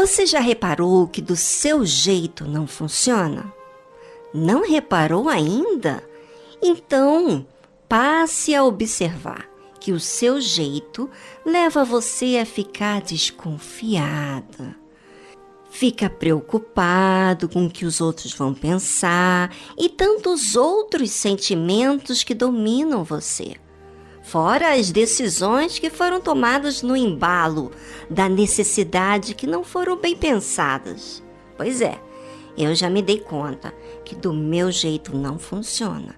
Você já reparou que do seu jeito não funciona? Não reparou ainda? Então, passe a observar que o seu jeito leva você a ficar desconfiada. Fica preocupado com o que os outros vão pensar e tantos outros sentimentos que dominam você. Fora as decisões que foram tomadas no embalo da necessidade que não foram bem pensadas. Pois é, eu já me dei conta que do meu jeito não funciona.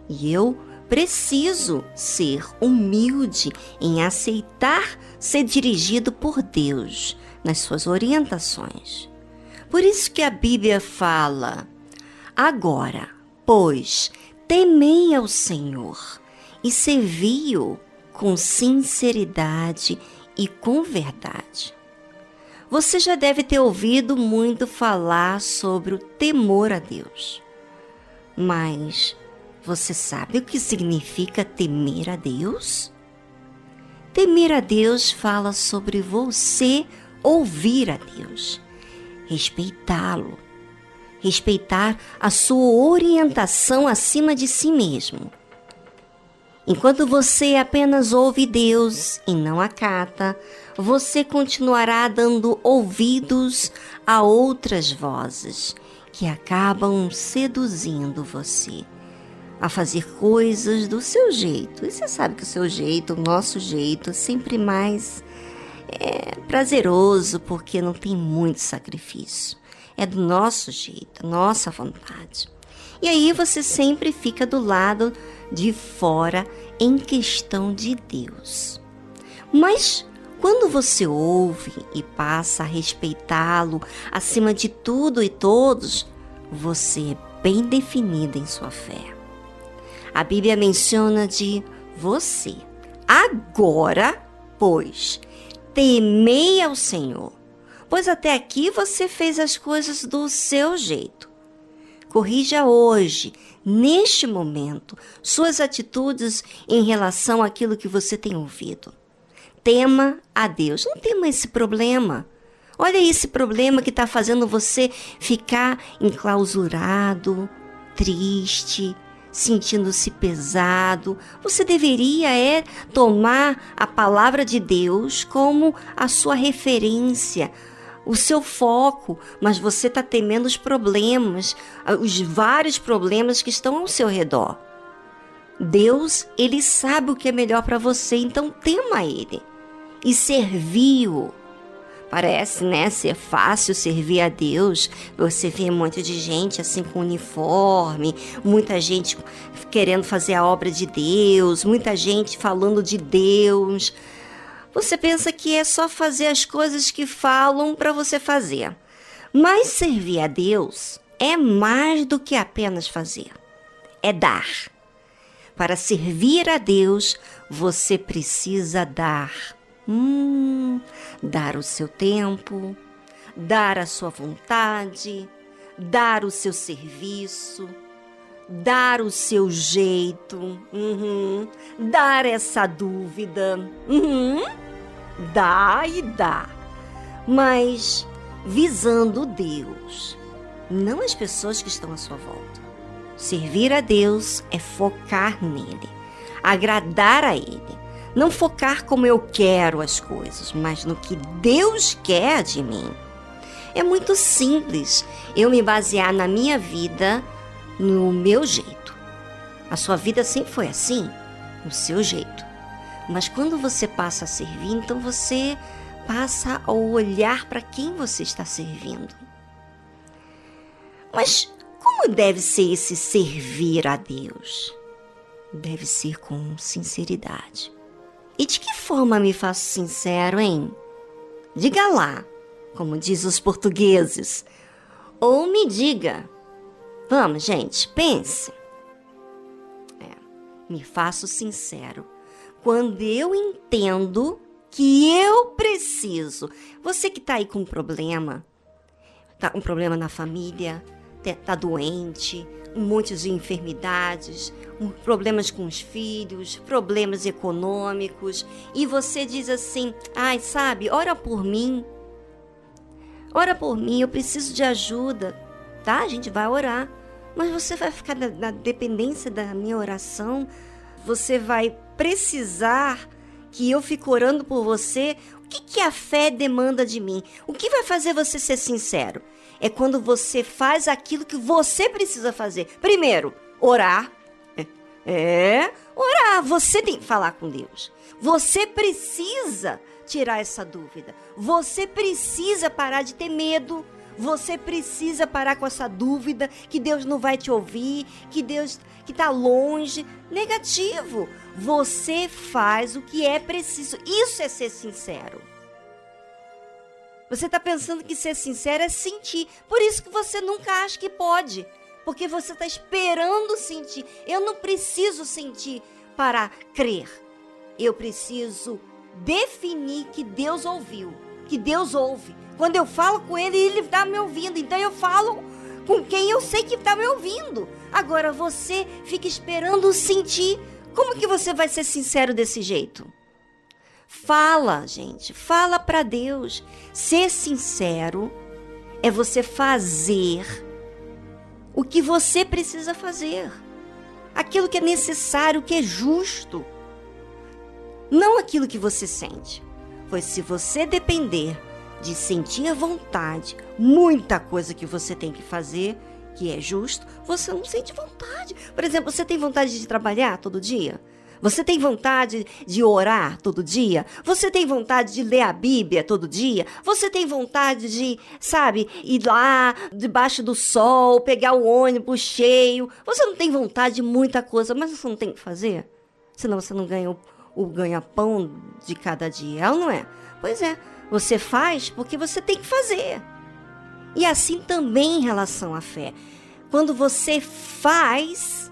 E eu preciso ser humilde em aceitar ser dirigido por Deus nas suas orientações. Por isso que a Bíblia fala: agora, pois, temei ao Senhor e servi-o com sinceridade e com verdade. Você já deve ter ouvido muito falar sobre o temor a Deus. Mas você sabe o que significa temer a Deus? Temer a Deus fala sobre você ouvir a Deus, respeitá-lo, respeitar a sua orientação acima de si mesmo. Enquanto você apenas ouve Deus e não acata, você continuará dando ouvidos a outras vozes que acabam seduzindo você a fazer coisas do seu jeito. E você sabe que o seu jeito, o nosso jeito, é sempre mais prazeroso, porque não tem muito sacrifício. É do nosso jeito, nossa vontade. E aí você sempre fica do lado de fora em questão de Deus. Mas quando você ouve e passa a respeitá-lo acima de tudo e todos, você é bem definida em sua fé. A Bíblia menciona de você. Agora, pois, temei ao Senhor, pois até aqui você fez as coisas do seu jeito. Corrija hoje, neste momento, suas atitudes em relação àquilo que você tem ouvido. Tema a Deus. Não tema esse problema. Olha esse problema que está fazendo você ficar enclausurado, triste, sentindo-se pesado. Você deveria tomar a palavra de Deus como a sua referência, o seu foco, mas você está temendo os problemas, os vários problemas que estão ao seu redor. Deus, Ele sabe o que é melhor para você, então tema Ele e servi-o. Parece, ser fácil servir a Deus. Você vê um monte de gente assim com uniforme, muita gente querendo fazer a obra de Deus, muita gente falando de Deus. Você pensa que é só fazer as coisas que falam para você fazer. Mas servir a Deus é mais do que apenas fazer. É dar. Para servir a Deus, você precisa dar. Dar o seu tempo, dar a sua vontade, dar o seu serviço, dar o seu jeito, dar essa dúvida, dá e dá, mas visando Deus, não as pessoas que estão à sua volta. Servir a Deus é focar nele, agradar a Ele, não focar como eu quero as coisas, mas no que Deus quer de mim. É muito simples eu me basear na minha vida, no meu jeito. A sua vida sempre foi assim, no seu jeito. Mas quando você passa a servir, então você passa a olhar para quem você está servindo. Mas como deve ser esse servir a Deus? Deve ser com sinceridade. E de que forma me faço sincero, hein? Diga lá, como diz os portugueses. Ou me diga. Vamos, gente, pense. Me faço sincero quando eu entendo que eu preciso. Você que está aí com um problema, tá com um problema na família, tá doente, um monte de enfermidades, problemas com os filhos, problemas econômicos, e você diz assim, sabe, ora por mim. ora por mim, eu preciso de ajuda, tá? A gente vai orar, mas você vai ficar na dependência da minha oração, você vai precisar que eu fique orando por você. O que a fé demanda de mim? O que vai fazer você ser sincero? É quando você faz aquilo que você precisa fazer. Primeiro, orar. Orar. Você tem que falar com Deus. Você precisa tirar essa dúvida. Você precisa parar de ter medo. Você precisa parar com essa dúvida que Deus não vai te ouvir, que Deus que está longe. Negativo. Você faz o que é preciso. Isso é ser sincero. Você está pensando que ser sincero é sentir. Por isso que você nunca acha que pode. Porque você está esperando sentir. Eu não preciso sentir para crer. Eu preciso definir que Deus ouviu. Que Deus ouve. Quando eu falo com Ele, Ele está me ouvindo. Então eu falo com quem eu sei que está me ouvindo. Agora você fica esperando sentir. Como que você vai ser sincero desse jeito? Fala, gente. Fala para Deus. Ser sincero é você fazer o que você precisa fazer. Aquilo que é necessário, que é justo. Não aquilo que você sente. Pois se você depender de sentir a vontade, muita coisa que você tem que fazer, que é justo, você não sente vontade. Por exemplo, você tem vontade de trabalhar todo dia? Você tem vontade de orar todo dia? Você tem vontade de ler a Bíblia todo dia? Você tem vontade de, ir lá debaixo do sol, pegar o ônibus cheio? Você não tem vontade de muita coisa, mas você não tem que fazer? Senão você não ganha o ganha-pão de cada dia, não é? Pois é, você faz porque você tem que fazer. E assim também em relação à fé. Quando você faz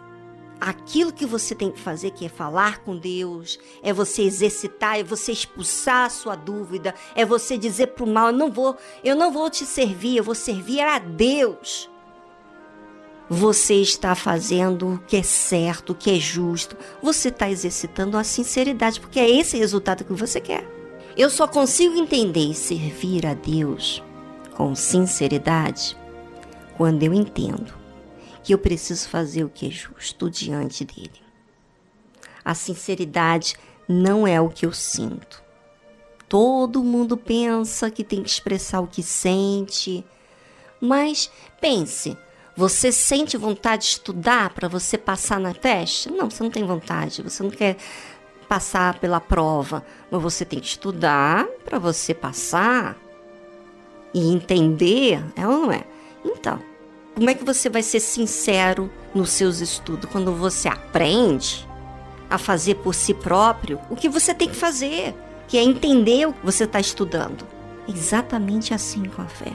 aquilo que você tem que fazer, que é falar com Deus, é você exercitar, é você expulsar a sua dúvida, é você dizer para o mal, eu não vou te servir, eu vou servir a Deus. Você está fazendo o que é certo, o que é justo. Você está exercitando a sinceridade, porque é esse resultado que você quer. Eu só consigo entender e servir a Deus com sinceridade quando eu entendo que eu preciso fazer o que é justo diante dele. A sinceridade não é o que eu sinto. Todo mundo pensa que tem que expressar o que sente, mas pense, você sente vontade de estudar para você passar na teste? Não, você não tem vontade, você não quer passar pela prova, mas você tem que estudar para você passar e entender, é ou não é? Então, como é que você vai ser sincero nos seus estudos? Quando você aprende a fazer por si próprio o que você tem que fazer, que é entender o que você está estudando. Exatamente assim com a fé.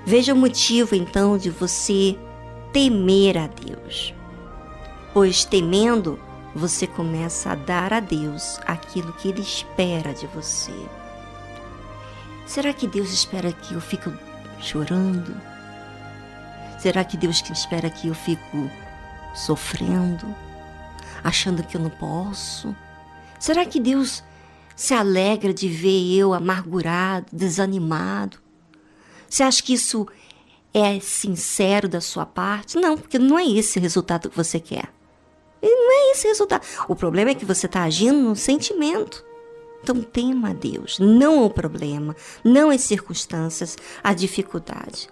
Veja o motivo, então, de você temer a Deus. Pois temendo, você começa a dar a Deus aquilo que Ele espera de você. Será que Deus espera que eu fique chorando? Será que Deus espera que eu fico sofrendo, achando que eu não posso? Será que Deus se alegra de ver eu amargurado, desanimado? Você acha que isso é sincero da sua parte? Não, porque não é esse o resultado que você quer. E não é esse o resultado. O problema é que você está agindo no sentimento. Então tema a Deus, não o problema, não as circunstâncias, a dificuldade.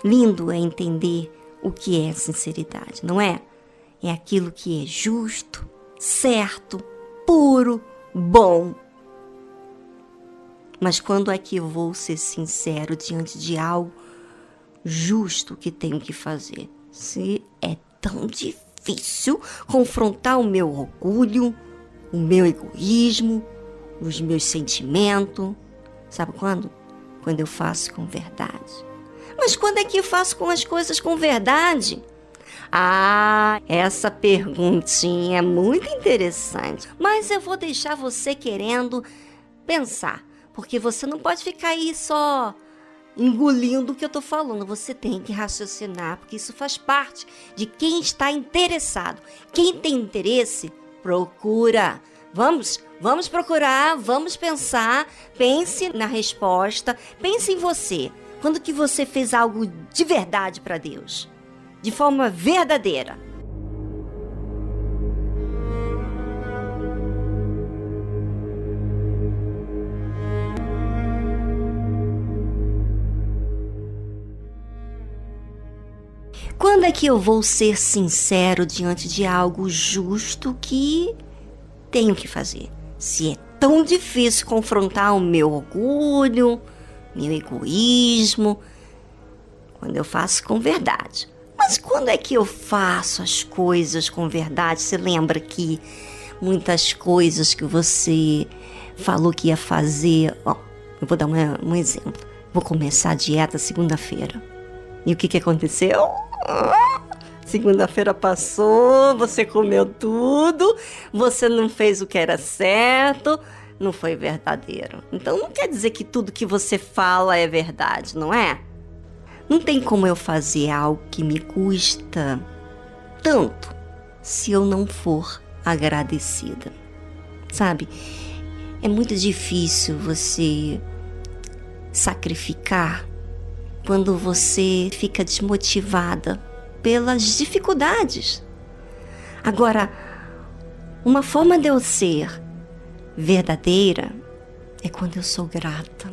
Lindo é entender o que é sinceridade, não é? É aquilo que é justo, certo, puro, bom. Mas quando é que eu vou ser sincero diante de algo justo que tenho que fazer? Se é tão difícil confrontar o meu orgulho, o meu egoísmo, os meus sentimentos. Sabe quando? Quando eu faço com verdade. Mas quando é que eu faço com as coisas com verdade? Essa perguntinha é muito interessante. Mas eu vou deixar você querendo pensar. Porque você não pode ficar aí só engolindo o que eu estou falando. Você tem que raciocinar, porque isso faz parte de quem está interessado. Quem tem interesse, procura. Vamos procurar, vamos pensar. Pense na resposta, pense em você. Quando que você fez algo de verdade para Deus? De forma verdadeira? Quando é que eu vou ser sincero diante de algo justo que tenho que fazer? Se é tão difícil confrontar o meu orgulho, meu egoísmo, quando eu faço com verdade. Mas quando é que eu faço as coisas com verdade? Você lembra que muitas coisas que você falou que ia fazer... Ó, eu vou dar um exemplo. Vou começar a dieta segunda-feira. E o que aconteceu? Segunda-feira passou, você comeu tudo, você não fez o que era certo, não foi verdadeiro. Então não quer dizer que tudo que você fala é verdade, não é? Não tem como eu fazer algo que me custa tanto se eu não for agradecida. Sabe? É muito difícil você sacrificar quando você fica desmotivada pelas dificuldades. Agora, uma forma de eu ser verdadeira é quando eu sou grata.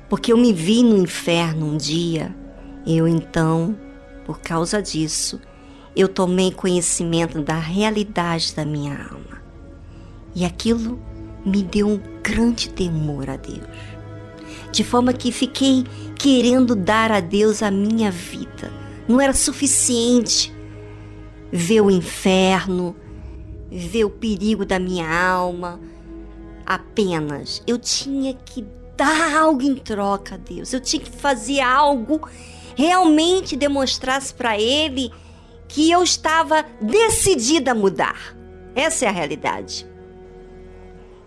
Porque eu me vi no inferno um dia, então, por causa disso, eu tomei conhecimento da realidade da minha alma. E aquilo me deu um grande temor a Deus. De forma que fiquei querendo dar a Deus a minha vida. Não era suficiente ver o inferno, ver o perigo da minha alma apenas. Eu tinha que dar algo em troca a Deus. Eu tinha que fazer algo realmente demonstrasse para Ele que eu estava decidida a mudar. Essa é a realidade.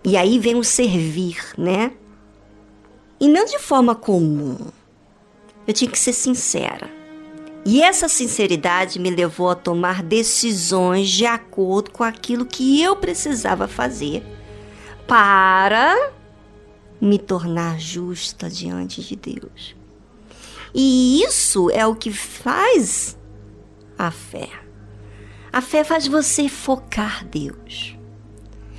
E aí vem o servir, né? E não de forma comum. Eu tinha que ser sincera. E essa sinceridade me levou a tomar decisões de acordo com aquilo que eu precisava fazer para me tornar justa diante de Deus. E isso é o que faz a fé. A fé faz você focar Deus.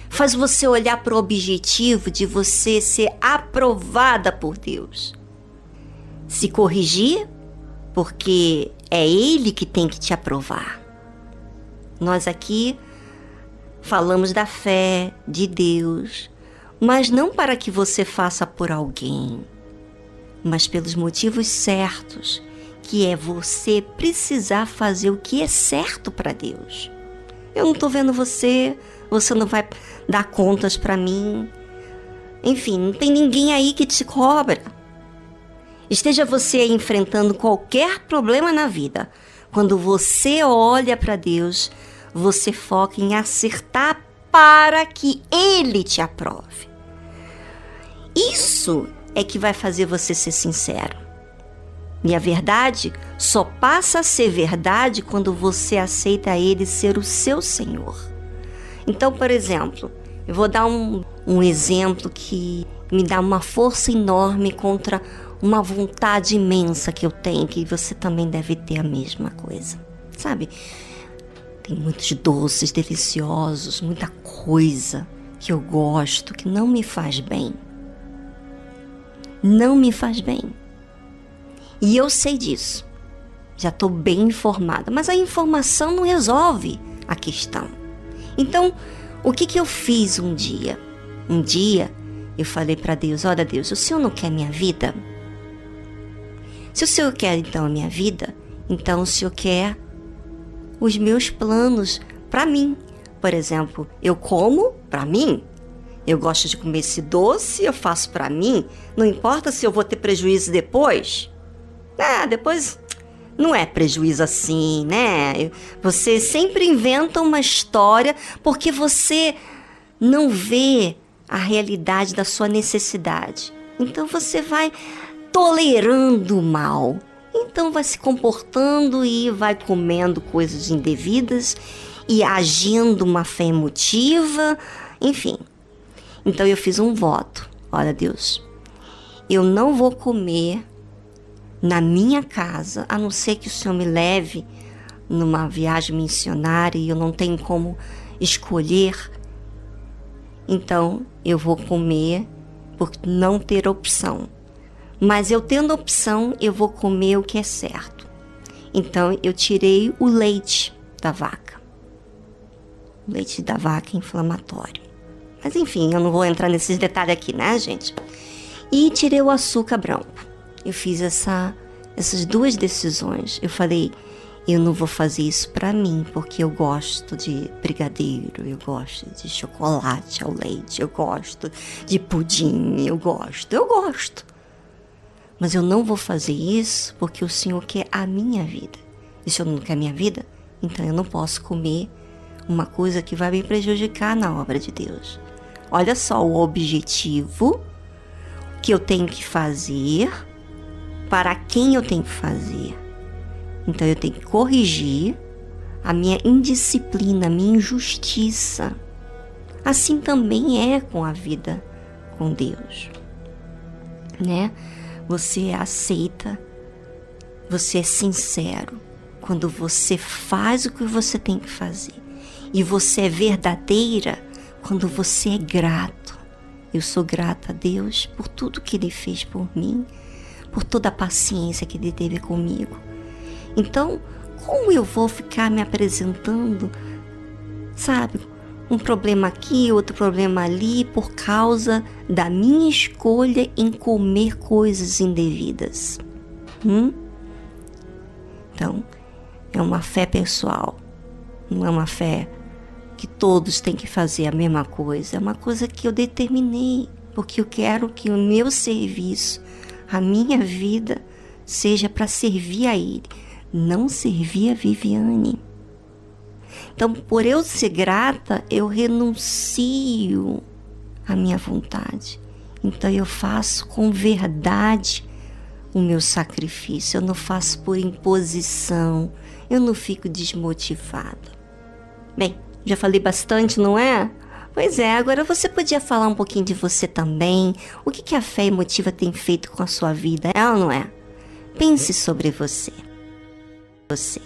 Faz você olhar para o objetivo de você ser aprovada por Deus. Se corrigir, porque é Ele que tem que te aprovar. Nós aqui falamos da fé de Deus, mas não para que você faça por alguém, mas pelos motivos certos, que é você precisar fazer o que é certo para Deus. Eu não estou vendo você não vai dar contas para mim. Enfim, não tem ninguém aí que te cobra. Esteja você enfrentando qualquer problema na vida, quando você olha para Deus, você foca em acertar para que Ele te aprove. Isso é que vai fazer você ser sincero. E a verdade só passa a ser verdade quando você aceita Ele ser o seu Senhor. Então, por exemplo, eu vou dar um exemplo que me dá uma força enorme contra uma vontade imensa que eu tenho, que você também deve ter a mesma coisa, sabe? Tem muitos doces deliciosos, muita coisa que eu gosto, que não me faz bem. Não me faz bem. E eu sei disso. Já estou bem informada. Mas a informação não resolve a questão. Então, o que eu fiz um dia? Um dia, eu falei para Deus, olha Deus, o Senhor não quer minha vida? Se o Senhor quer então a minha vida, então o Senhor quer os meus planos para mim. Por exemplo, eu como para mim. Eu gosto de comer esse doce, eu faço para mim. Não importa se eu vou ter prejuízo depois. Depois não é prejuízo assim, né? Você sempre inventa uma história porque você não vê a realidade da sua necessidade. Então você vai tolerando o mal. Então vai se comportando e vai comendo coisas indevidas e agindo uma fé emotiva, enfim. Então eu fiz um voto. Olha, Deus, eu não vou comer na minha casa, a não ser que o Senhor me leve numa viagem missionária e eu não tenho como escolher. Então, eu vou comer por não ter opção. Mas eu tendo opção, eu vou comer o que é certo. Então, eu tirei o leite da vaca. O leite da vaca é inflamatório. Mas, enfim, eu não vou entrar nesses detalhes aqui, né, gente? E tirei o açúcar branco. Eu fiz essas duas decisões. Eu falei, eu não vou fazer isso pra mim, porque eu gosto de brigadeiro, eu gosto de chocolate ao leite, eu gosto de pudim, eu gosto. Mas eu não vou fazer isso porque o Senhor quer a minha vida. E se o Senhor não quer a minha vida, então eu não posso comer uma coisa que vai me prejudicar na obra de Deus. Olha só o objetivo que eu tenho que fazer, para quem eu tenho que fazer. Então eu tenho que corrigir a minha indisciplina, a minha injustiça. Assim também é com a vida com Deus, né? Você aceita, você é sincero quando você faz o que você tem que fazer. E você é verdadeira quando você é grato. Eu sou grata a Deus por tudo que Ele fez por mim, por toda a paciência que Ele teve comigo. Então, como eu vou ficar me apresentando, sabe, um problema aqui, outro problema ali, por causa da minha escolha em comer coisas indevidas? Então, é uma fé pessoal, não é uma fé que todos têm que fazer a mesma coisa. É uma coisa que eu determinei, porque eu quero que o meu serviço, a minha vida, seja para servir a Ele, não servir a Viviane. Então, por eu ser grata, eu renuncio à minha vontade. Então, eu faço com verdade o meu sacrifício. Eu não faço por imposição. Eu não fico desmotivada. Bem, já falei bastante, não é? Pois é, agora você podia falar um pouquinho de você também. O que a fé emotiva tem feito com a sua vida, é ou não é? Pense sobre você. Você.